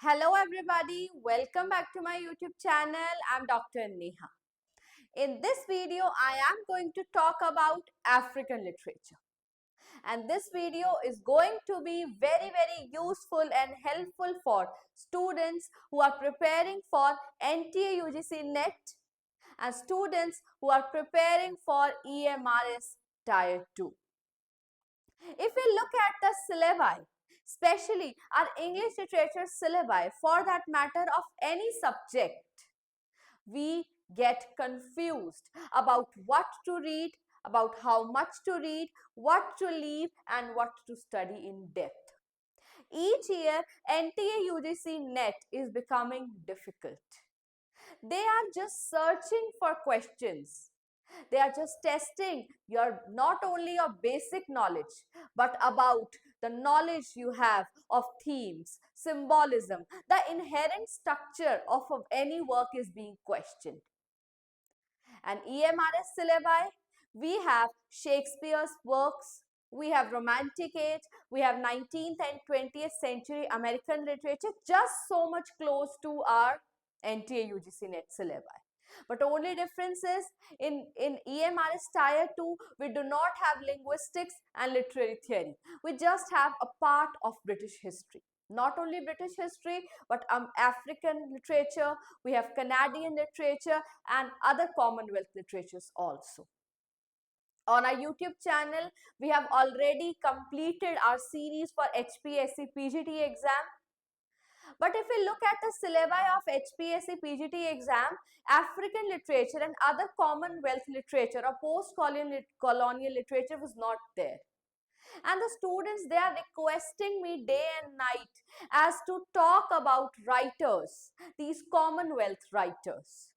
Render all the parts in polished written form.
Hello everybody, welcome back to my YouTube channel. I'm Dr. Neha. In this video, I am going to talk about African literature. And this video is going to be very useful and helpful for students who are preparing for NTA UGC NET and students who are preparing for EMRS Tier 2. If we look at the syllabi, especially our English literature syllabi for that matter of any subject, we get confused about what to read, about how much to read, what to leave, and what to study in depth. Each year, NTA UGC NET is becoming difficult. They are just searching for questions. They are just testing your not only your basic knowledge, but about the knowledge you have of themes, symbolism, the inherent structure of any work is being questioned. And EMRS syllabi, we have Shakespeare's works, we have Romantic Age, we have 19th and 20th century American literature, just so much close to our NTA UGC NET syllabi. But only difference is in EMRS Tier 2, we do not have linguistics and literary theory. We just have a part of British history. Not only British history, but African literature, we have Canadian literature and other Commonwealth literatures also. On our YouTube channel, we have already completed our series for HPSC PGT exam. But if we look at the syllabi of HPSC PGT exam, African literature and other Commonwealth literature or post-colonial literature was not there. And the students, they are requesting me day and night as to talk about writers, these Commonwealth writers.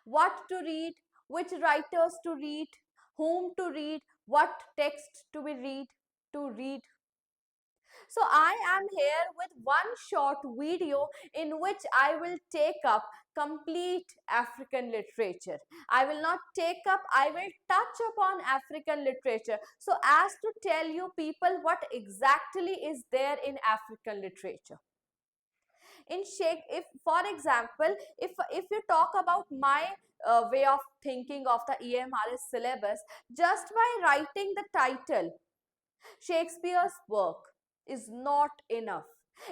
What to read, which writers to read, whom to read, what text to be read. So I am here with one short video in which I will take up complete African literature. I will not take up, I will touch upon African literature so as to tell you people what exactly is there in African literature. If for example, if you talk about my way of thinking of the EMRS syllabus, just by writing the title Shakespeare's work is not enough.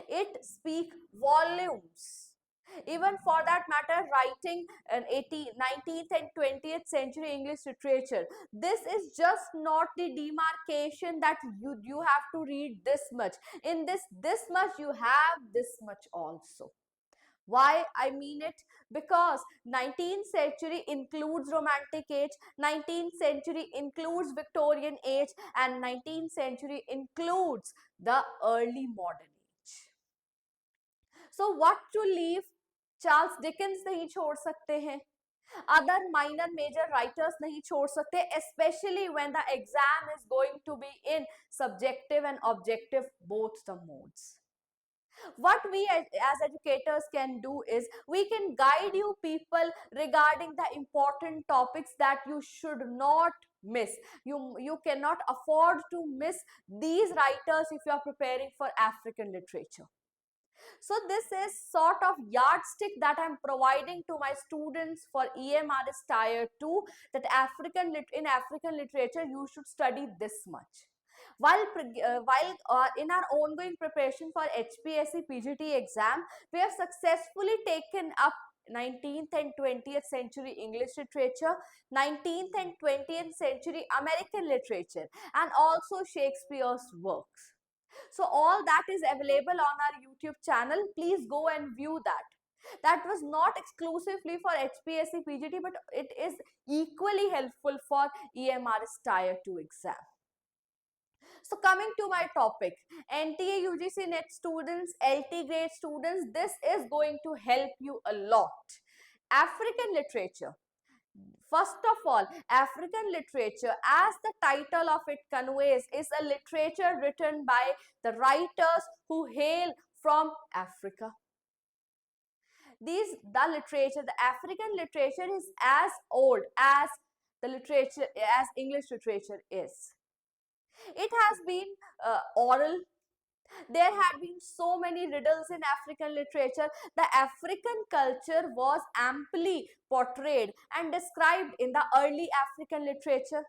It speaks volumes. Even for that matter, writing an 19th and 20th century English literature, this is just not the demarcation that you have to read this much. In this much, you have this much also. Why I mean it? Because 19th century includes Romantic Age, 19th century includes Victorian Age, and 19th century includes the early modern age. So what to leave? Charles Dickens नहीं छोड़ सकते हैं, other minor major writers नहीं छोड़ सकते, especially when the exam is going to be in subjective and objective both the modes. What we as educators can do is we can guide you people regarding the important topics that you should not miss. You cannot afford to miss these writers if you are preparing for African literature. So this is sort of yardstick that I'm providing to my students for EMRS Tier 2, that in African literature you should study this much. While in our ongoing preparation for HPSC PGT exam, we have successfully taken up 19th and 20th century English literature, 19th and 20th century American literature, and also Shakespeare's works. So all that is available on our YouTube channel. Please go and view that. That was not exclusively for HPSC PGT, but it is equally helpful for EMRS Tier 2 exam. So coming to my topic, NTA UGC NET students, LT grade students, this is going to help you a lot. African literature. First of all, African literature, as the title of it conveys, is a literature written by the writers who hail from Africa. The African literature is as old as the literature, as English literature is. It has been oral, There had been so many riddles in African literature. The African culture was amply portrayed and described in the early African literature.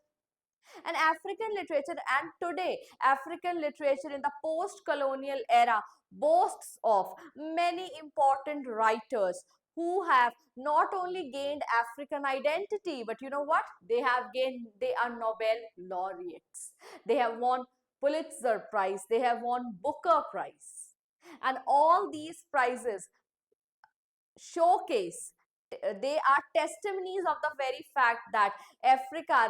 And African literature, and today African literature in the post-colonial era, boasts of many important writers who have not only gained African identity, but you know what? They are Nobel laureates. They have won Pulitzer Prize, they have won Booker Prize. And all these prizes showcase, they are testimonies of the very fact that Africa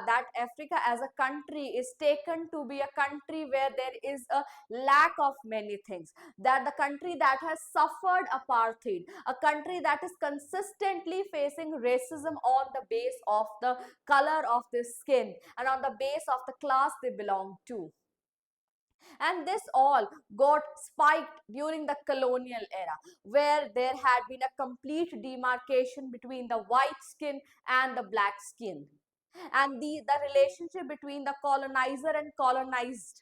as a country is taken to be a country where there is a lack of many things, that the country that has suffered apartheid, a country that is consistently facing racism on the base of the color of their skin and on the base of the class they belong to. And this all got spiked during the colonial era, where there had been a complete demarcation between the white skin and the black skin. And the relationship between the colonizer and colonized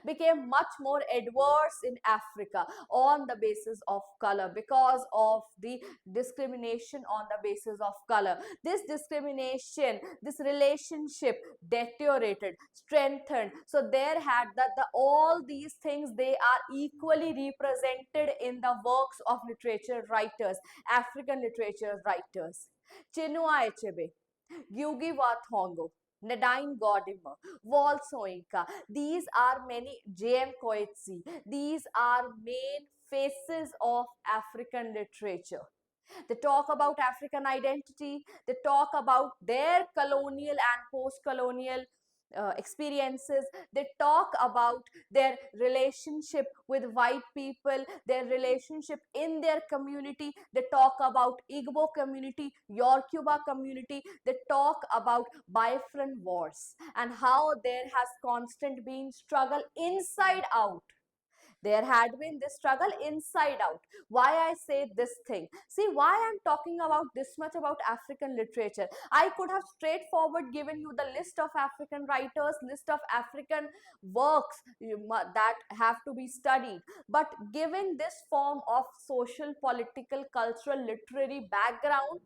became much more adverse in Africa on the basis of color, because of the discrimination on the basis of color. This discrimination, this relationship deteriorated, strengthened. So there had the all these things, they are equally represented in the works of literature writers, African literature writers. Chinua Achebe, Ngugi wa Thiong'o, Nadine Gordimer, Wall Soyinka. These are many, J.M. Coetzee. These are main faces of African literature. They talk about African identity. They talk about their colonial and post-colonial experiences. They talk about their relationship with white people, their relationship in their community. They talk about Igbo community, Yoruba community. They talk about Biafran wars and how there has constant been struggle inside out. There had been this struggle inside out. Why I say this thing? See, why I'm talking about this much about African literature? I could have straightforward given you the list of African writers, list of African works that have to be studied. But giving this form of social, political, cultural, literary background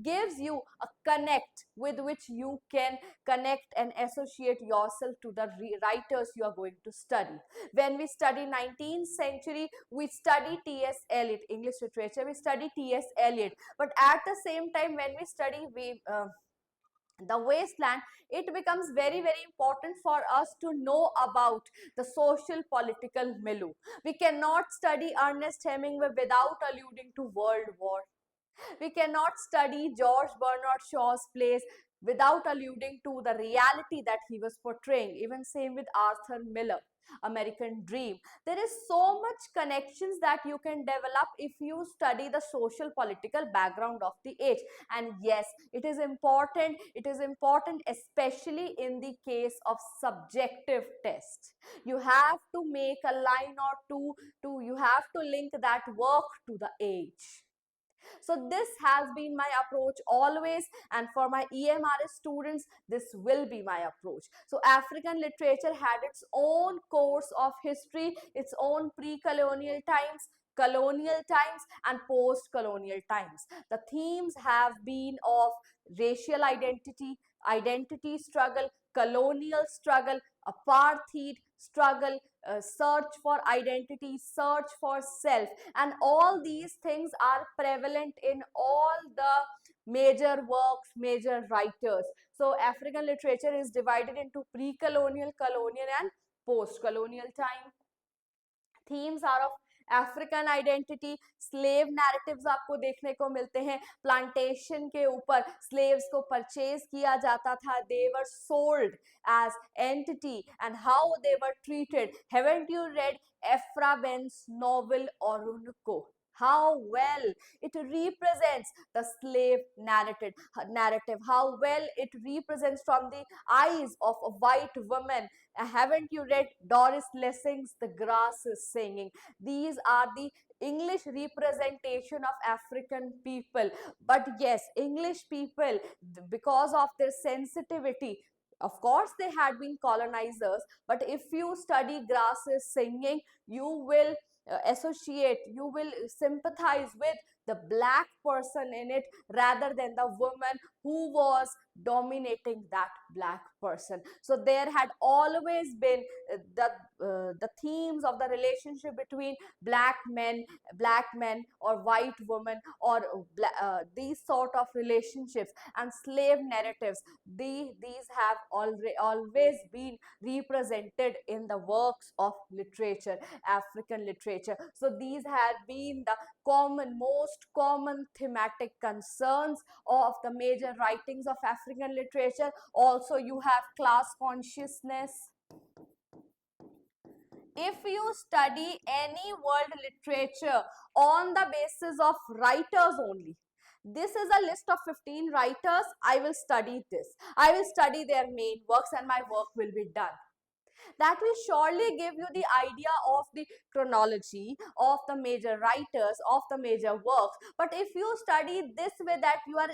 gives you a connect with which you can connect and associate yourself to the writers you are going to study. When we study 19th century, we study T.S. Eliot, English literature, we study T.S. Eliot. But at the same time, when we study the wasteland, it becomes very, very important for us to know about the social political milieu. We cannot study Ernest Hemingway without alluding to World War. We cannot study George Bernard Shaw's plays without alluding to the reality that he was portraying. Even same with Arthur Miller, American Dream. There is so much connections that you can develop if you study the social political background of the age. And yes, it is important. It is important, especially in the case of subjective tests. You have to make a line or two to, you have to link that work to the age. So this has been my approach always, and for my EMRS students, this will be my approach. So African literature had its own course of history, its own pre-colonial times, colonial times, and post-colonial times. The themes have been of racial identity, identity struggle, colonial struggle, apartheid struggle, search for identity, search for self, and all these things are prevalent in all the major works, major writers. So African literature is divided into pre-colonial, colonial, and post-colonial time. Themes are of African identity, slave narratives आपको देखने को मिलते हैं, plantation के ऊपर slaves को purchase किया जाता था, they were sold as entity and how they were treated. Haven't you read Aphra Behn's novel Oroonoko? How well it represents the slave narrative, how well it represents from the eyes of a white woman. Haven't you read Doris Lessing's The Grass is Singing? These are the English representation of African people. But yes, English people, because of their sensitivity, of course they had been colonizers, but if you study grasses singing, you will associate, you will sympathize with the black person in it rather than the woman who was dominating that black person. So there had always been the themes of the relationship between black men or white women, or these sort of relationships and slave narratives. These have always been represented in the works of literature, African literature. So these have been the most common thematic concerns of the major writings of African literature. Also, you have class consciousness. If you study any world literature on the basis of writers only, this is a list of 15 writers, I will study this. I will study their main works and my work will be done. That will surely give you the idea of the chronology of the major writers, of the major works. But if you study this way, that you are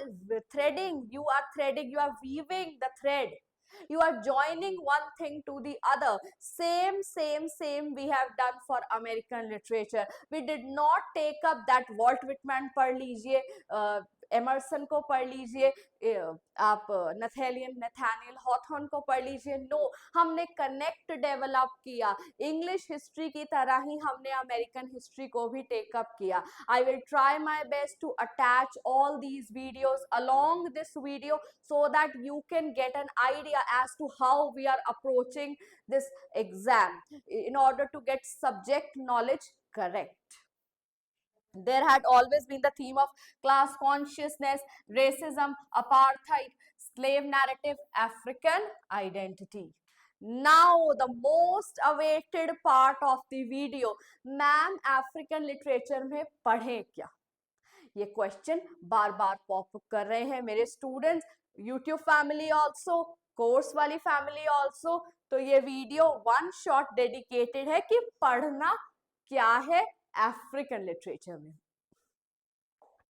threading, you are weaving the thread, you are joining one thing to the other. Same we have done for American literature. We did not take up that Walt Whitman पढ़ लीजिए, Emerson को पढ़ लीजिए, आप Nathaniel Hawthorne को पढ़ लीजिए. No, हमने कनेक्ट डेवलप किया. इंग्लिश हिस्ट्री की तरह ही हमने अमेरिकन हिस्ट्री को भी टेकअप किया. I will try my best to attach all these videos along this video so that you can get an idea as to how we are approaching this exam in order to get subject knowledge correct. There had always been the theme of class consciousness, racism, apartheid, slave narrative, African identity. Now the most awaited part of the video, ma'am African literature में पढ़े क्या? ये question बार बार pop कर रहे हैं मेरे students, YouTube family also, course वाली family also. तो ये वीडियो वन शॉट डेडिकेटेड है कि पढ़ना क्या है अफ्रीकन लिटरेचर में.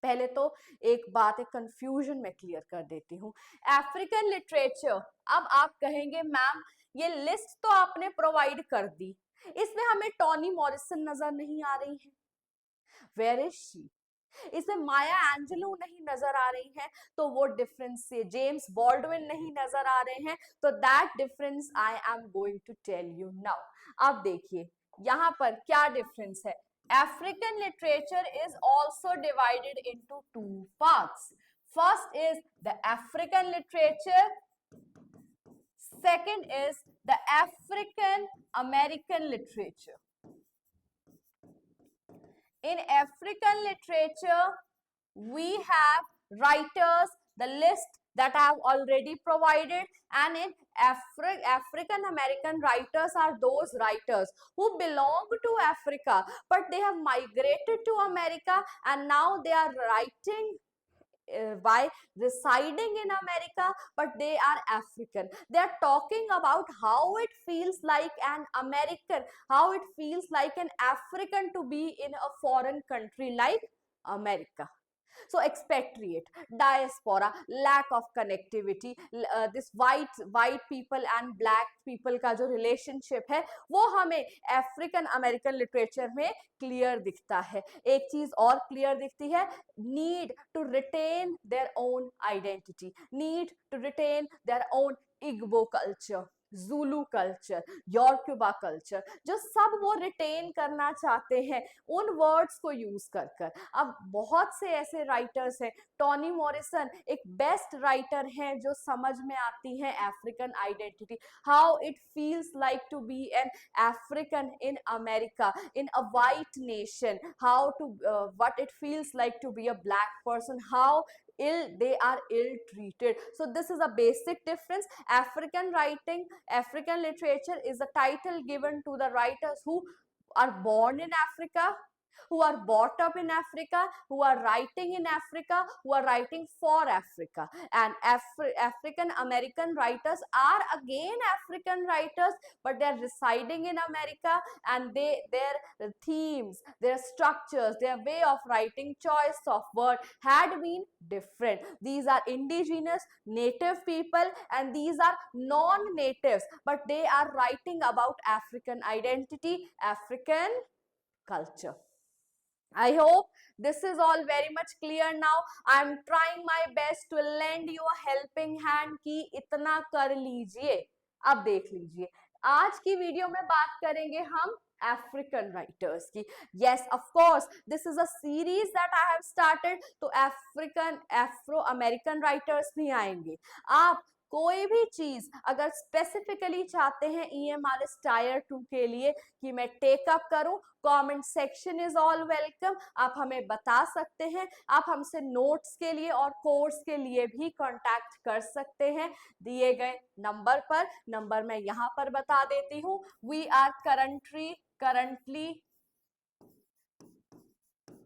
पहले तो एक बात, एक कंफ्यूजन में क्लियर कर देती हूँ. अफ्रीकन लिटरेचर, अब आप कहेंगे मैम ये लिस्ट तो आपने प्रोवाइड कर दी, इसमें हमें टॉनी मॉरिसन नजर नहीं आ रही है. Where is she? इसमें माया एंजेलो नहीं नजर आ रही है, तो वो डिफरेंस से जेम्स बॉल्डविन नहीं नजर आ रहे हैं, तो that difference I am going to tell you now. अब देखिए यहाँ पर क्या डिफरेंस है. African literature is also divided into two parts. First is the African literature. Second is the African American literature. In African literature, we have writers, the list that I have already provided, and in African American writers are those writers who belong to Africa, but they have migrated to America and now they are writing by residing in America, but they are African. They are talking about how it feels like an American, how it feels like an African to be in a foreign country like America. So expatriate, diaspora, lack of connectivity, this white people and black people का जो relationship है वो हमें African American literature में clear दिखता है. एक चीज और clear दिखती है, need to retain their own identity, need to retain their own Igbo culture, Zulu culture, Yoruba culture, जो सब वो रिटेन करना चाहते हैं उन वर्ड्स को यूज कर कर. अब बहुत से ऐसे राइटर्स हैं, टॉनी मॉरिसन एक बेस्ट राइटर हैं जो समझ में आती है African identity, how it feels like to be an African in America, in a white nation, how to what it feels like to be a black person, how they are ill treated. So this is a basic difference. African writing, African literature is a title given to the writers who are born in Africa, who are brought up in Africa, who are writing in Africa, who are writing for Africa. And African American writers are again African writers, but they are residing in America, and their themes, their structures, their way of writing, choice of word had been different. These are indigenous native people, and these are non-natives, but they are writing about African identity, African culture. I hope this is all very much clear now. I am trying my best to lend you a helping hand कि इतना कर लीजिए. अब देख लीजिए, आज की video में बात करेंगे हम African writers की. Yes, of course, this is a series that I have started. तो Afro American writers भी आएंगे. आप कोई भी चीज अगर स्पेसिफिकली चाहते हैं EMRS टायर 2 के लिए कि मैं टेकअप करूं, comment section is all welcome. आप हमें बता सकते हैं. आप हमसे नोट्स के लिए और कोर्स के लिए भी कांटेक्ट कर सकते हैं दिए गए नंबर पर. नंबर मैं यहाँ पर बता देती हूँ. We are currently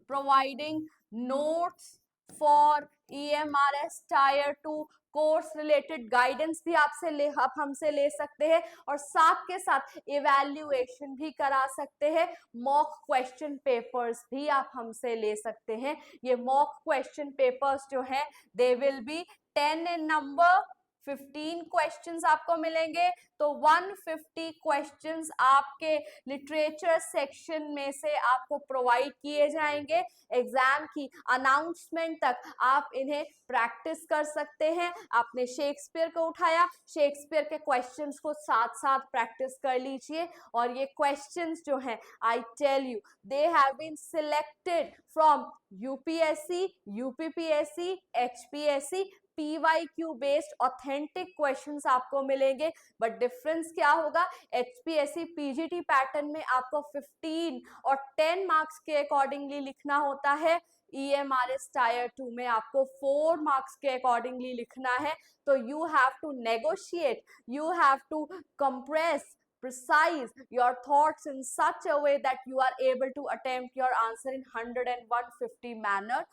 providing notes for EMRS Tier 2 course related guidance भी आप हमसे ले सकते हैं, और साथ के साथ इवैल्यूएशन भी करा सकते हैं. मॉक क्वेश्चन पेपर्स भी आप हमसे ले सकते हैं. ये मॉक क्वेश्चन पेपर्स जो हैं, they will be 10 in number. 15 questions आपको मिलेंगे. तो 150 क्वेश्चंस आपके लिटरेचर सेक्शन में से आपको प्रोवाइड किए जाएंगे. एग्जाम की अनाउंसमेंट तक आप इन्हें प्रैक्टिस कर सकते हैं. आपने शेक्सपियर को उठाया, शेक्सपियर के क्वेश्चंस को साथ साथ प्रैक्टिस कर लीजिए. और ये क्वेश्चंस जो हैं, I tell you, they have been selected from UPSC, UPPSC, HPSC. PYQ based authentic questions आपको मिलेंगे. बट डिफरेंस क्या होगा? HPSC PGT पैटर्न में आपको 15 और 10 मार्क्स के अकॉर्डिंगली लिखना होता है. EMRS टायर 2 में आपको 4 मार्क्स के अकॉर्डिंगली लिखना है. तो you have to negotiate, you have to compress, precise your thoughts in such a way that you are able to attempt your answer in 100 and 150 manner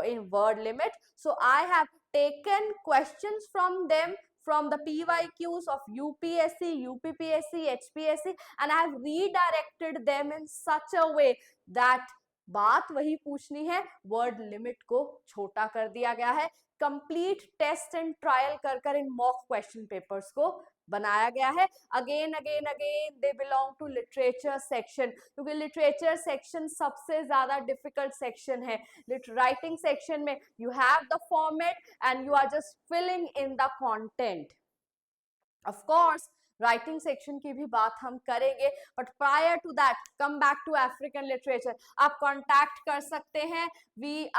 in word limit. So I have taken questions from them, from the PYQs of UPSC, UPPSC, HPSC, and I have redirected them in such a way that बात वही पूछनी है, word limit को छोटा कर दिया गया है. कंप्लीट टेस्ट एंड ट्रायल कर इन मॉक क्वेश्चन पेपर्स को बनाया गया है. Again they belong to literature section, क्योंकि लिटरेचर सेक्शन सबसे ज्यादा डिफिकल्ट सेक्शन है. राइटिंग सेक्शन में you have the format and you are just filling in the content. Of course writing section की भी बात हम करेंगे, but prior to that come back to African literature. आप कांटेक्ट कर सकते हैं. we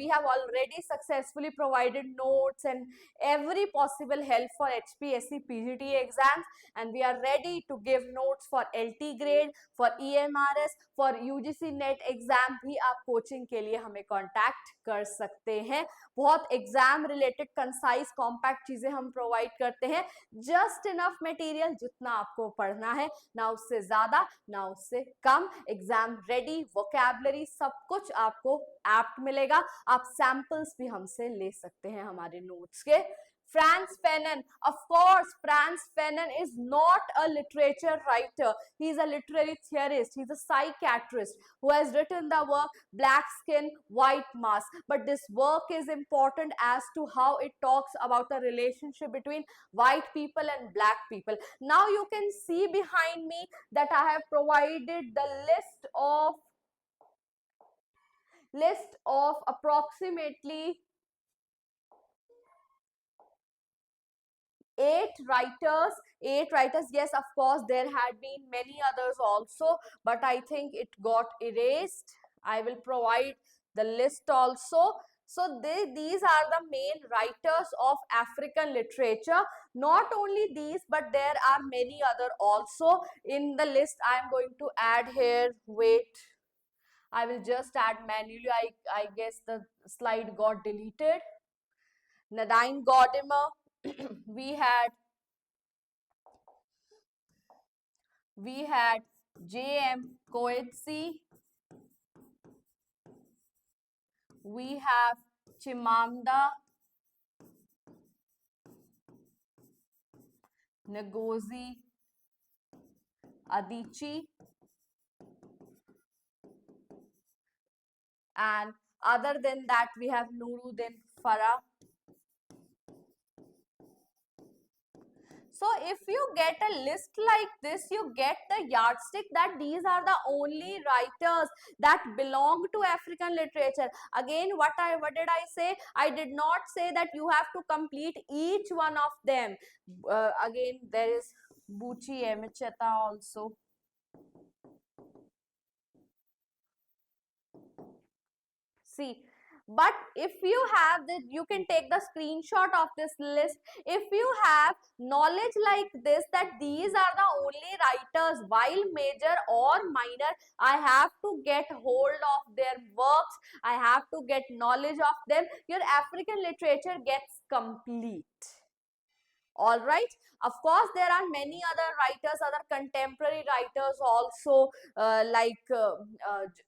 have already successfully provided notes and every possible help for HPSC PGT exams, and we are ready to give notes for LT grade, for EMRS, for UGC NET exam भी आप coaching के लिए हमें contact कर सकते हैं. बहुत exam related concise compact चीजें हम प्रोवाइड करते हैं. जस्ट इनफ मटेरियल जितना आपको पढ़ना है, ना उससे ज्यादा ना उससे कम. एग्जाम रेडी वोकैबुलरी सब कुछ आपको एप्ट मिलेगा. आप सैंपल्स भी हमसे ले सकते हैं हमारे नोट्स के. Frantz Fanon, of course, Frantz Fanon is not a literature writer. He is a literary theorist. He is a psychiatrist who has written the work Black Skin, White Mask. But this work is important as to how it talks about the relationship between white people and black people. Now you can see behind me that I have provided the list of approximately 8 writers. Yes, of course, there had been many others also, but I think it got erased. I will provide the list also. So these are the main writers of African literature. Not only these, but there are many other also in the list. I am going to add here. Wait, I will just add manually. I guess the slide got deleted. Nadine Gordimer. we had J.M. Coetzee, we have Chimamanda Ngozi Adichie, and other than that we have Nuruddin Farah. So if you get a list like this, you get the yardstick that these are the only writers that belong to African literature. Again, what did I say? I did not say that you have to complete each one of them. Again, there is Buchi Emecheta also. See, but if you have this, you can take the screenshot of this list. If you have knowledge like this, that these are the only writers, while major or minor, I have to get hold of their works, I have to get knowledge of them, your African literature gets complete. All right, of course there are many other writers, other contemporary writers also,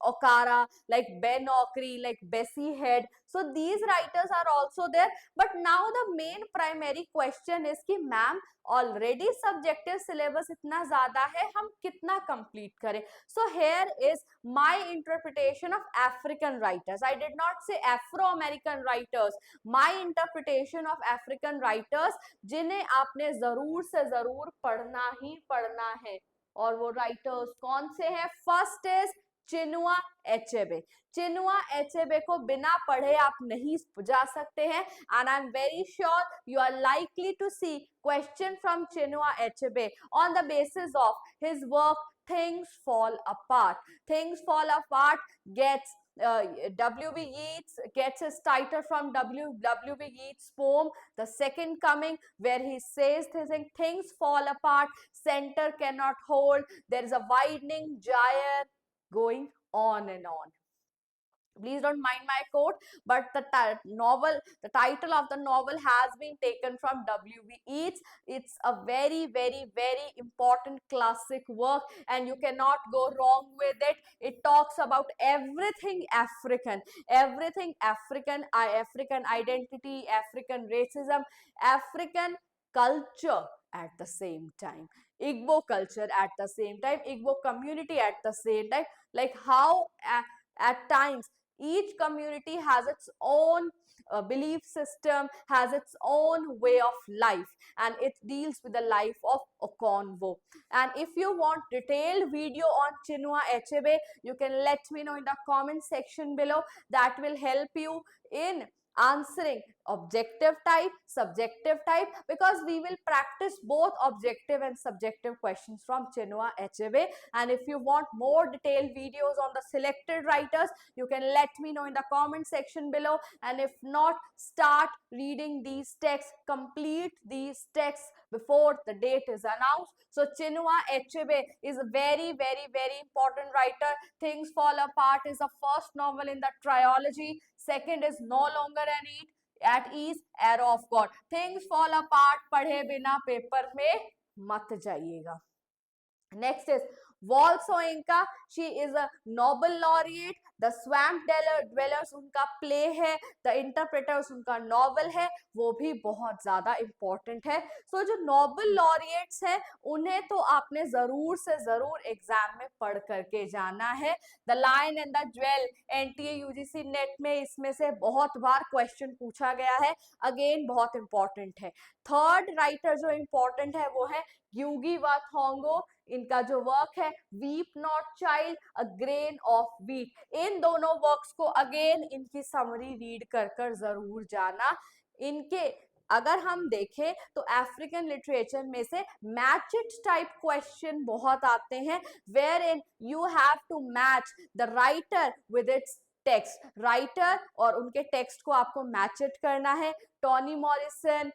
Okara, like Ben Okri, like Bessie Head. So these writers are also there. But now the main primary question is कि ma'am already subjective syllabus इतना ज़्यादा है, हम कितना complete करें? So here is my interpretation of African writers. I did not say Afro-American writers. My interpretation of African writers जिन्हें आपने जरूर से जरूर पढ़ना ही पढ़ना है, और वो राइटर्स कौन से हैं? First is Chinua Achebe. Chinua Achebe को बिना पढ़े आप नहीं जा सकते हैं, and I am very sure you are likely to see question from Chinua Achebe on the basis of his work Things Fall Apart. Things Fall Apart gets W.B. Yeats gets his title from W.B. Yeats' poem The Second Coming, where he says things fall apart, center cannot hold, there is a widening gyre going on and on. Please don't mind my quote, but the title of the novel has been taken from W.B. Yeats. It's a very, very, very important classic work, and you cannot go wrong with it. It talks about everything African, African identity, African racism, African culture at the same time, Igbo culture at the same time, Igbo community at the same time, like how at times each community has its own belief system, has its own way of life, and it deals with the life of Okonvo. And if you want detailed video on Chinua Achebe, you can let me know in the comment section below. That will help you in answering objective type, subjective type, because we will practice both objective and subjective questions from Chinua Achebe. And if you want more detailed videos on the selected writers, you can let me know in the comment section below. And if not, start reading these texts, complete these texts before the date is announced. So Chinua Achebe is a very, very, very important writer. Things Fall Apart is the first novel in the trilogy. Second is No Longer at Ease, Arrow of God. Things Fall Apart पढ़े बिना paper में मत जाइएगा. Next is Wall Soyinka. She is a Nobel laureate. The Swamp Dwellers उनका play है, The Interpreters उनका novel है, वो भी बहुत ज़्यादा important है. So जो Nobel laureates हैं उन्हें तो आपने ज़रूर से ज़रूर एग्जाम में पढ़ करके जाना है. The Lion and the Jewel NTA UGC net में इसमें से बहुत बार क्वेश्चन पूछा गया है. अगेन बहुत इंपॉर्टेंट है. थर्ड राइटर जो इंपॉर्टेंट है वो है Ngugi wa Thiong'o. इनका जो वर्क है weep not child, a grain of wheat. इन दोनों वर्क्स को अगेन इनकी समरी रीड कर कर जरूर जाना. इनके अगर हम देखें तो अफ्रीकन लिटरेचर में से मैच इट टाइप क्वेश्चन बहुत आते हैं, wherein you have to match the writer with its text. Writer और उनके टेक्स्ट को आपको मैच इट करना है. टॉनी मॉरिसन,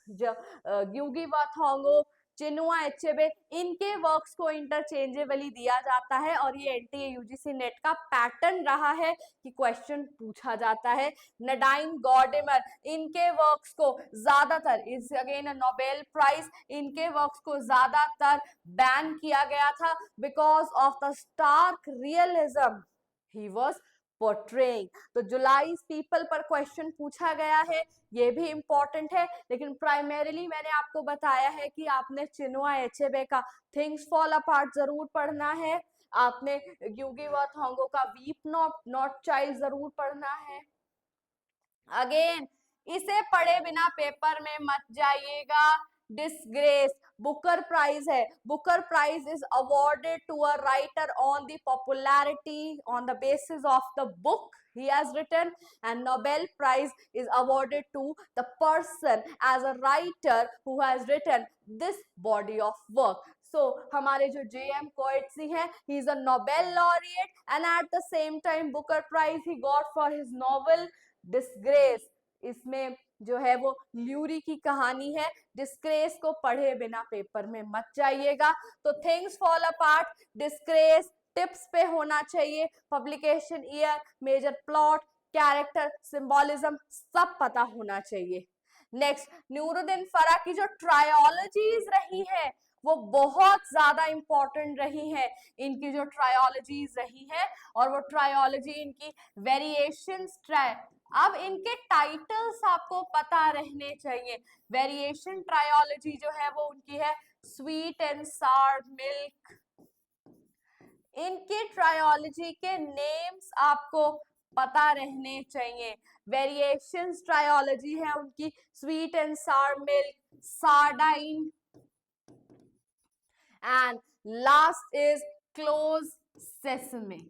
ग्यूगी वा थोंगो, चिनुआ एचेबे, इनके वर्क्स को इंटरचेंजेबली दिया जाता है, और ये एनटीए यूजीसी नेट का पैटर्न रहा है कि क्वेश्चन पूछा जाता है. नडाइन गॉर्डिमर, इनके वर्क्स को ज्यादातर, is again a Nobel prize, इनके वर्क्स को ज्यादातर बैन किया गया था because of the stark realism. He was portraying. तो जुलाइज पीपल पर क्वेश्चन पूछा गया है, ये भी इंपॉर्टेंट है, लेकिन प्राइमरीली मैंने आपको बताया है कि आपने चिनुआ एचेबे का थिंग्स फॉल अपार्ट जरूर पढ़ना है, आपने ग्यूगी व थोंगो का वीप नॉट नॉट चाइल्ड जरूर पढ़ना है। अगेन इसे पढ़े बिना पेपर में मत जाइएगा। डिसग्रेस बुकर प्राइज है, Booker prize is awarded to a writer on the popularity on the basis of the book he has written, and Nobel Prize is awarded to the person as a writer who has written this body of work. So हमारे जो J.M. Coetzee है, he is a Nobel laureate, and at the same time Booker Prize he got for his novel Disgrace. इसमें जो है वो ल्यूरी की कहानी है। डिस्ग्रेस को पढ़े बिना पेपर में मत जाइएगा। तो things fall apart, disgrace tips पे होना चाहिए, publication year, major plot, character, symbolism सब पता होना चाहिए। नेक्स्ट, नूरुद्दीन फरा की जो ट्रायोलॉजीज रही है वो बहुत ज्यादा इंपॉर्टेंट रही है। इनकी जो ट्रायोलॉजीज रही है और वो ट्रायोलॉजी इनकी वेरिएशंस अब इनके टाइटल्स आपको पता रहने चाहिए। वेरिएशन ट्रायोलॉजी जो है वो उनकी है स्वीट एंड सार मिल्क। इनके ट्रायोलॉजी के नेम्स आपको पता रहने चाहिए। वेरिएशंस ट्रायोलॉजी है उनकी sweet and sour milk, sardines, and last is close sesame.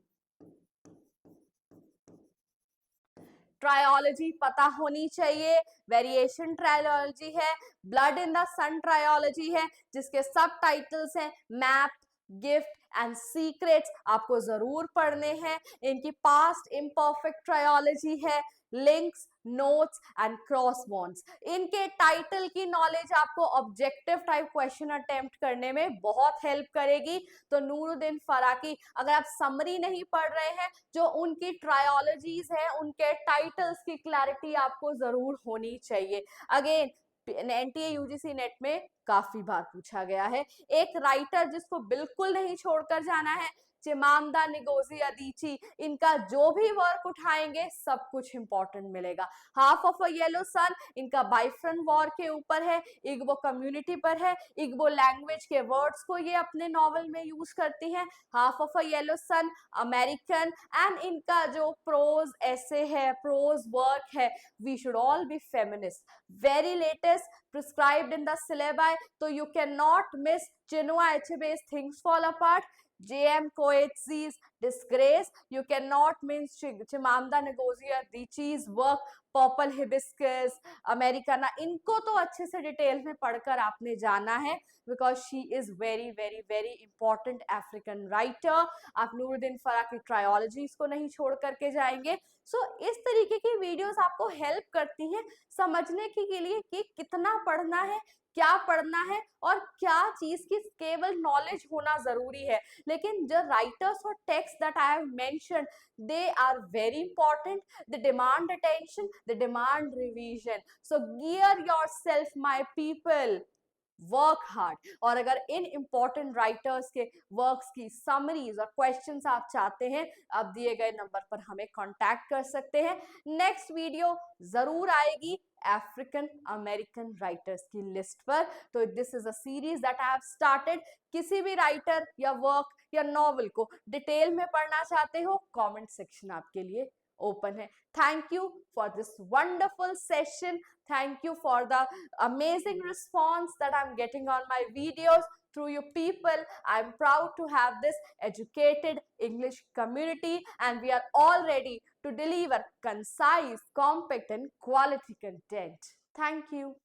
Trilogy पता होनी चाहिए। वेरिएशन ट्रायोलॉजी है, blood in the sun trilogy है जिसके सब टाइटल्स हैं मैप, गिफ्ट एंड सीक्रेट्स, आपको जरूर पढ़ने हैं। इनकी पास्ट इम्परफेक्ट ट्रायोलॉजी है, links, notes and cross bonds. इनके टाइटल की नॉलेज आपको ऑब्जेक्टिव टाइप क्वेश्चन अटेम्प्ट करने में बहुत हेल्प करेगी। तो नूरुद्दीन फरा की अगर आप समरी नहीं पढ़ रहे हैं, जो उनकी ट्रायोलॉजीज है उनके टाइटल्स की क्लैरिटी आपको जरूर होनी चाहिए। अगेन एनटीए यूजीसी नेट में काफी बार पूछा गया है। एक राइटर जिसको बिल्कुल नहीं छोड़कर जाना है, चिमामदा निगोजी अदीची। इनका जो भी वर्क उठाएंगे सब कुछ इंपॉर्टेंट मिलेगा। Half of a yellow sun इनका बाइफ्रन वॉर के ऊपर है, इग्बो कम्युनिटी पर है, इग्बो लैंग्वेज के वर्ड्स को ये अपने नॉवल में यूज करती हैं। Half of a yellow sun American, and इनका जो प्रोज ऐसे है, प्रोज वर्क है, we should all be feminist, very latest, prescribed in the syllabus. तो you can not miss Chinua Achebe's things fall apart, J.M. Coetzee's Disgrace. You cannot miss Chimamanda Ngozi Adichie's work, purple hibiscus, Americana. इनको तो अच्छे से detail में पढ़कर आपने जाना है because she is very very very important African writer. आप नूरुद्दीन फरा की ट्रायोलॉजीज को नहीं छोड़ करके जाएंगे। सो इस तरीके की वीडियोस आपको हेल्प करती हैं समझने के लिए कि कितना पढ़ना है, क्या पढ़ना है और क्या चीज की केवल नॉलेज होना जरूरी है। लेकिन जो राइटर्स और text that I have mentioned, they are very important, they demand attention, they demand revision. So gear yourself my people, work hard. और अगर इन इंपॉर्टेंट राइटर्स के वर्क्स की समरीज और क्वेश्चंस आप चाहते हैं, आप दिए गए नंबर पर हमें कांटेक्ट कर सकते हैं। नेक्स्ट वीडियो जरूर आएगी अफ्रीकन अमेरिकन राइटर्स की लिस्ट पर। तो this is a series that I have started. किसी भी राइटर या वर्क या नॉवल को डिटेल में पढ़ना चाहते हो, कमेंट सेक्शन आपके लिए open है। Thank you for this wonderful session. Thank you for the amazing response that I'm getting on my videos through you people. I'm proud to have this educated English community, and we are all ready to deliver concise, compact and quality content. Thank you.